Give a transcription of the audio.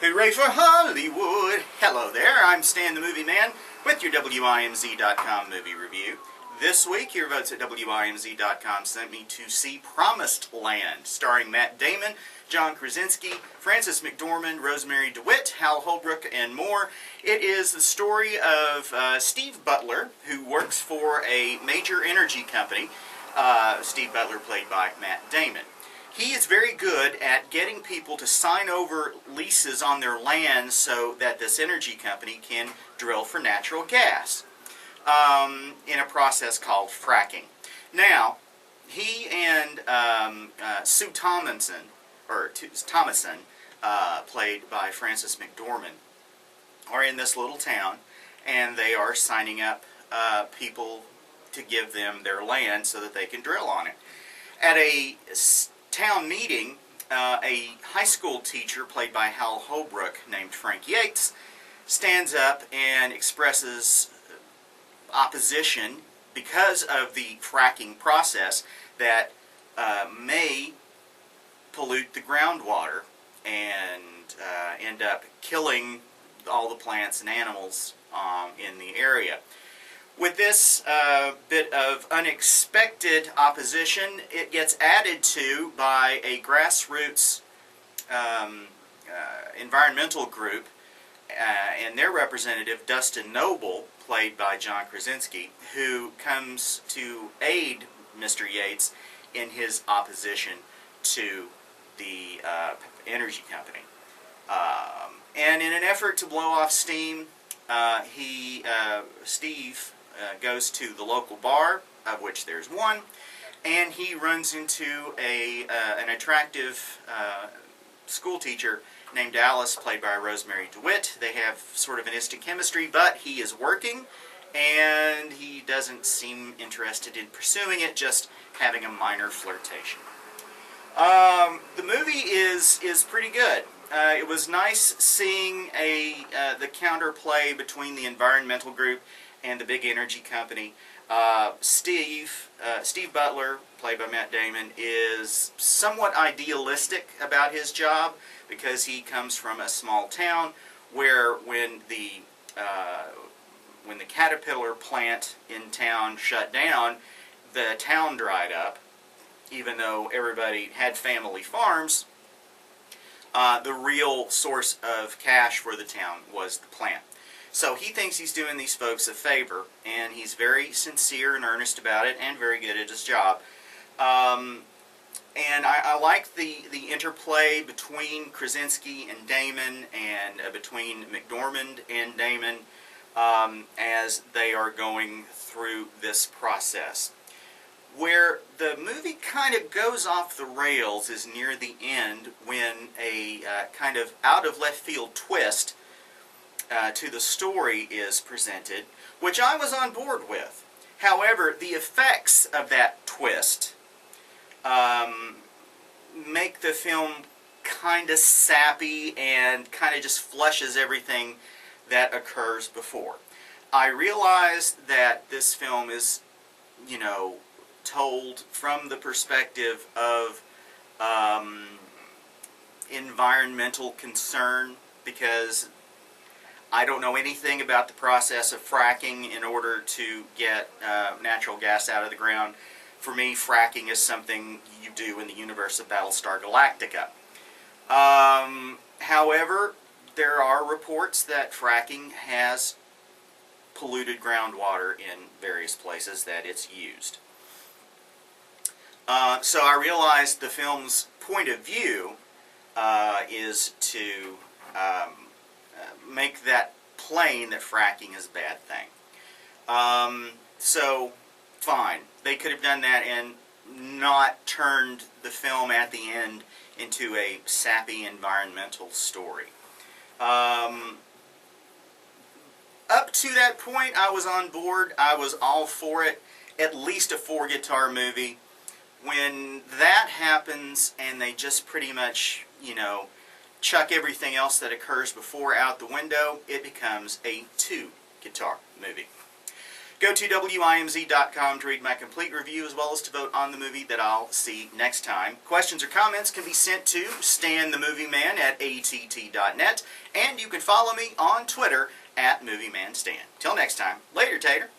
Hooray for Hollywood! Hello there, I'm Stan the Movie Man with your WIMZ.com movie review. This week, your votes at WIMZ.com sent me to see Promised Land, starring Matt Damon, John Krasinski, Frances McDormand, Rosemary DeWitt, Hal Holbrook, and more. It is the story of Steve Butler, who works for a major energy company. Steve Butler played by Matt Damon. He is very good at getting people to sign over leases on their land so that this energy company can drill for natural gas in a process called fracking. Now, he and Sue Thomason, played by Frances McDormand, are in this little town, and they are signing up people to give them their land so that they can drill on it. At a town meeting, a high school teacher played by Hal Holbrook named Frank Yates stands up and expresses opposition because of the fracking process that may pollute the groundwater and end up killing all the plants and animals in the area. With this bit of unexpected opposition, it gets added to by a grassroots environmental group and their representative, Dustin Noble, played by John Krasinski, who comes to aid Mr. Yates in his opposition to the energy company. And in an effort to blow off steam, Steve goes to the local bar, of which there's one, and he runs into an attractive school teacher named Alice, played by Rosemary DeWitt. They have sort of an instant chemistry, but he is working, and he doesn't seem interested in pursuing it, just having a minor flirtation. The movie is pretty good. It was nice seeing the counterplay between the environmental group and the big energy company. Steve Butler, played by Matt Damon, is somewhat idealistic about his job because he comes from a small town where when the Caterpillar plant in town shut down, the town dried up. Even though everybody had family farms, the real source of cash for the town was the plant. So he thinks he's doing these folks a favor, and he's very sincere and earnest about it, and very good at his job. And I like the interplay between Krasinski and Damon, and between McDormand and Damon, as they are going through this process. Where the movie kind of goes off the rails is near the end, when a kind of out-of-left-field twist to the story is presented, which I was on board with. However, the effects of that twist make the film kind of sappy and kind of just flushes everything that occurs before. I realize that this film is, told from the perspective of environmental concern, because I don't know anything about the process of fracking in order to get natural gas out of the ground. For me, fracking is something you do in the universe of Battlestar Galactica. However, there are reports that fracking has polluted groundwater in various places that it's used. So I realized the film's point of view is to make that plain that fracking is a bad thing. So, fine. They could have done that and not turned the film at the end into a sappy environmental story. Up to that point, I was on board. I was all for it. At least a 4-guitar movie. When that happens and they just pretty much, chuck everything else that occurs before out the window, it becomes a 2-guitar movie. Go to WIMZ.com to read my complete review, as well as to vote on the movie that I'll see next time. Questions or comments can be sent to StanTheMovieMan@att.net, and you can follow me on Twitter @MovieManStan. Till next time, later, Tater.